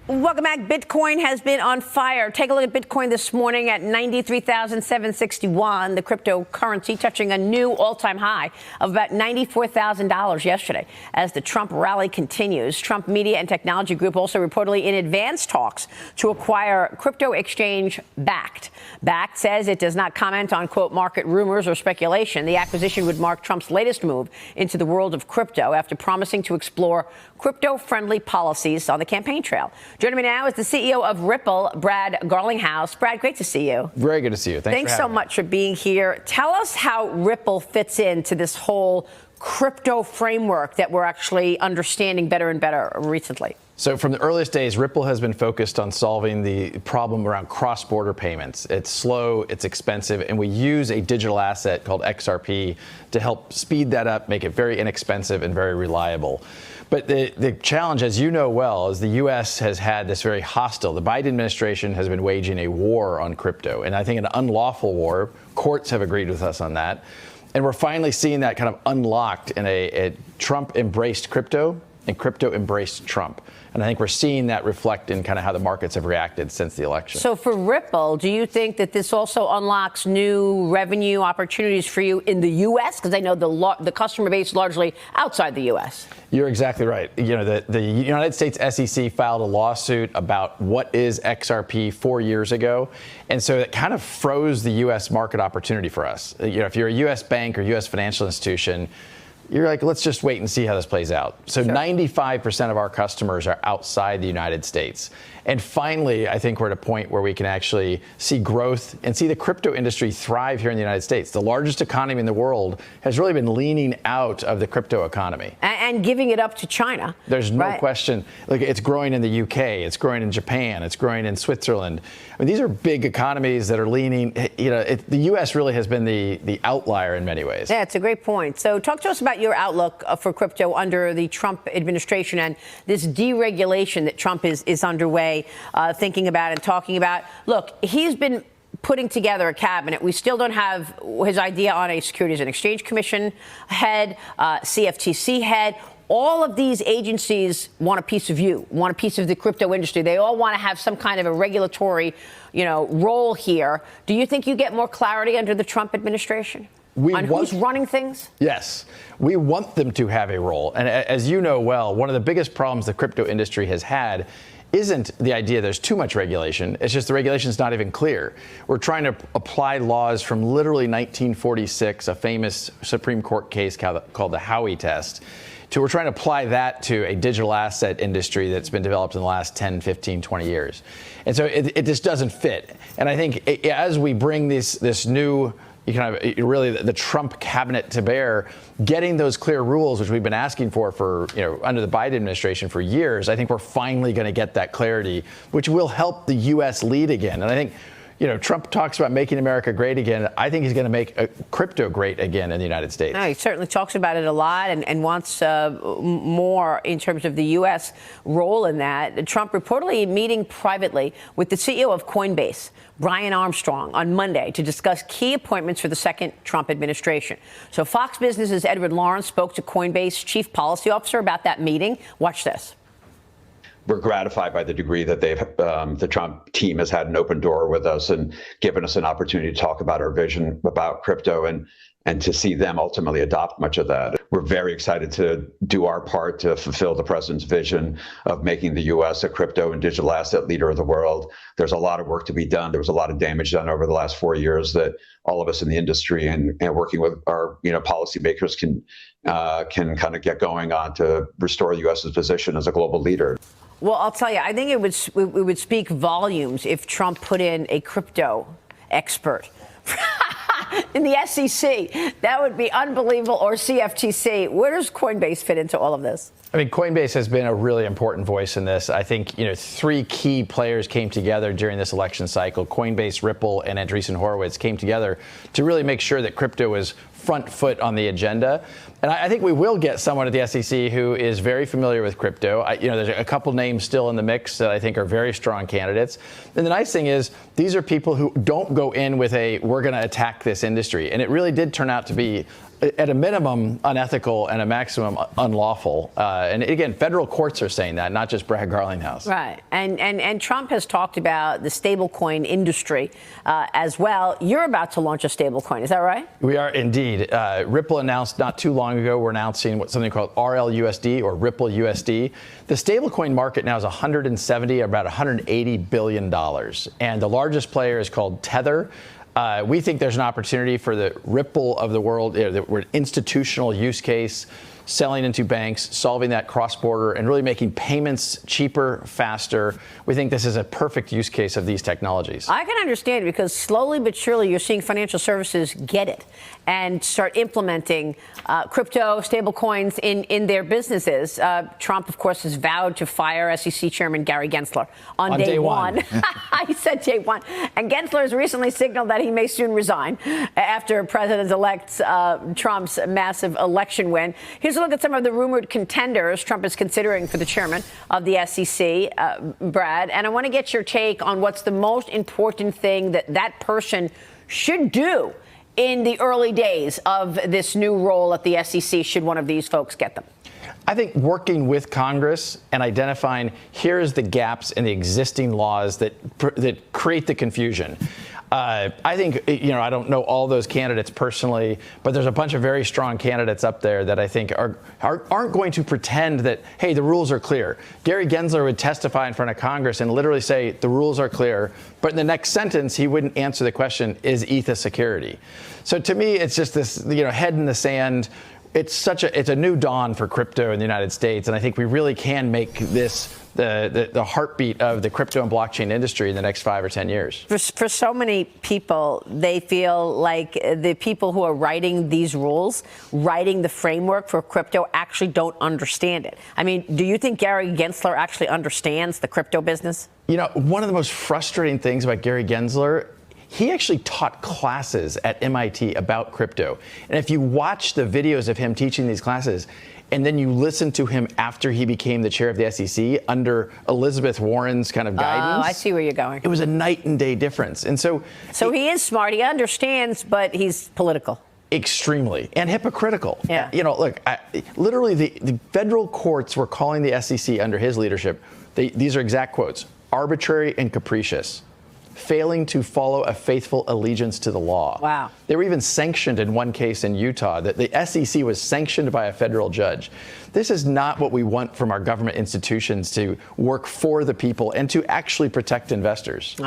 Welcome back. Bitcoin has been on fire. Take a look at Bitcoin this morning at 93,761. The cryptocurrency touching a new all-time high of about $94,000 yesterday. As the Trump rally continues, Trump Media and Technology Group also reportedly in advanced talks to acquire crypto exchange Bakkt. Bakkt says it does not comment on, quote, market rumors or speculation. The acquisition would mark Trump's latest move into the world of crypto after promising to explore crypto-friendly policies on the campaign trail. Joining me now is the CEO of Ripple, Brad Garlinghouse. Brad, great to see you. Very good to see you. Thanks so much for being here. Tell us how Ripple fits into this whole crypto framework that we're actually understanding better and better recently. So from the earliest days, Ripple has been focused on solving the problem around cross-border payments. It's slow, it's expensive, and we use a digital asset called XRP to help speed that up, make it very inexpensive and very reliable. But the challenge, as you know well, is the U.S. has had this very hostile. The Biden administration has been waging a war on crypto, and I think an unlawful war. Courts have agreed with us on that. And we're finally seeing that kind of unlocked in a Trump embraced crypto and crypto embraced Trump. And I think we're seeing that reflect in kind of how the markets have reacted since the election. So for Ripple, do you think that this also unlocks new revenue opportunities for you in the U.S.? Because I know the customer base is largely outside the U.S. You're exactly right. You know, the United States SEC filed a lawsuit about what is XRP 4 years ago. And so it kind of froze the U.S. market opportunity for us. You know, if you're a U.S. bank or U.S. financial institution, you're like, let's just wait and see how this plays out. So sure. 95% of our customers are outside the United States. And finally, I think we're at a point where we can actually see growth and see the crypto industry thrive here in the United States. The largest economy in the world has really been leaning out of the crypto economy. And giving it up to China. There's no question. Like, it's growing in the UK, it's growing in Japan, it's growing in Switzerland. I mean, these are big economies that are leaning, you know, the US really has been the outlier in many ways. Yeah, it's a great point. So talk to us about your outlook for crypto under the Trump administration and this deregulation that Trump is underway. Thinking about and talking about. Look, he's been putting together a cabinet. We still don't have his idea on a Securities and Exchange Commission head, CFTC head. All of these agencies want a piece of you, want a piece of the crypto industry. They all want to have some kind of a regulatory, role here. Do you think you get more clarity under the Trump administration? Who's running things? Yes, we want them to have a role. And as you know well, one of the biggest problems the crypto industry has had isn't the idea there's too much regulation. It's just the regulation's not even clear. We're trying to apply laws from literally 1946, a famous Supreme Court case called the Howey test. We're trying to apply that to a digital asset industry that's been developed in the last 10, 15, 20 years. And so it just doesn't fit. And I think as we bring this new really the Trump cabinet to bear, getting those clear rules, which we've been asking for under the Biden administration for years, I think we're finally going to get that clarity, which will help the U.S. lead again. And I think, Trump talks about making America great again. I think he's going to make crypto great again in the United States. No, he certainly talks about it a lot and wants more in terms of the U.S. role in that. Trump reportedly meeting privately with the CEO of Coinbase, Brian Armstrong, on Monday to discuss key appointments for the second Trump administration. So Fox Business's Edward Lawrence spoke to Coinbase chief policy officer about that meeting. Watch this. We're gratified by the degree that the Trump team has had an open door with us and given us an opportunity to talk about our vision about crypto and to see them ultimately adopt much of that. We're very excited to do our part to fulfill the president's vision of making the U.S. a crypto and digital asset leader of the world. There's a lot of work to be done. There was a lot of damage done over the last 4 years that all of us in the industry and working with our policymakers can kind of get going on to restore the U.S.'s position as a global leader. Well, I'll tell you, I think it would speak volumes if Trump put in a crypto expert in the SEC. That would be unbelievable. Or CFTC. Where does Coinbase fit into all of this? I mean, Coinbase has been a really important voice in this. I think, three key players came together during this election cycle. Coinbase, Ripple, and Andreessen Horowitz came together to really make sure that crypto was front foot on the agenda. And I think we will get someone at the SEC who is very familiar with crypto. There's a couple names still in the mix that I think are very strong candidates. And the nice thing is these are people who don't go in with we're going to attack this industry. And it really did turn out to be, at a minimum, unethical and a maximum unlawful. And again, federal courts are saying that, not just Brad Garlinghouse. Right. And Trump has talked about the stablecoin industry as well. You're about to launch a stablecoin. Is that right? We are indeed. Ripple announced not too long ago, we're announcing something called RLUSD or Ripple USD. The stablecoin market now is about $180 billion. And the largest player is called Tether. We think there's an opportunity for the Ripple of the world, the institutional use case, selling into banks, solving that cross-border, and really making payments cheaper, faster. We think this is a perfect use case of these technologies. I can understand, because slowly but surely you're seeing financial services get it and start implementing crypto, stable coins in their businesses. Trump, of course, has vowed to fire SEC Chairman Gary Gensler on day one. I said day one. And Gensler has recently signaled that he may soon resign after President-elect Trump's massive election win. Here's a look at some of the rumored contenders Trump is considering for the chairman of the SEC, Brad. And I want to get your take on what's the most important thing that person should do in the early days of this new role at the SEC, should one of these folks get them. I think working with Congress and identifying here's the gaps in the existing laws that create the confusion. I think, I don't know all those candidates personally, but there's a bunch of very strong candidates up there that I think aren't going to pretend that, hey, the rules are clear. Gary Gensler would testify in front of Congress and literally say the rules are clear, but in the next sentence, he wouldn't answer the question, is ETH a security? So to me, it's just this, head in the sand. It's a new dawn for crypto in the United States, and I think we really can make this the heartbeat of the crypto and blockchain industry in the next 5 or 10 years. For so many people, they feel like the people who are writing these rules, writing the framework for crypto, actually don't understand it. I mean, do you think Gary Gensler actually understands the crypto business? One of the most frustrating things about Gary Gensler, he actually taught classes at MIT about crypto. And if you watch the videos of him teaching these classes, and then you listen to him after he became the chair of the SEC under Elizabeth Warren's kind of guidance. Oh, I see where you're going. It was a night and day difference. And so he is smart. He understands, but he's political. Extremely. And hypocritical. Yeah. Look, literally the federal courts were calling the SEC under his leadership, these are exact quotes, arbitrary and capricious, failing to follow a faithful allegiance to the law. Wow. They were even sanctioned in one case in Utah. That the SEC was sanctioned by a federal judge. This is not what we want from our government institutions, to work for the people and to actually protect investors.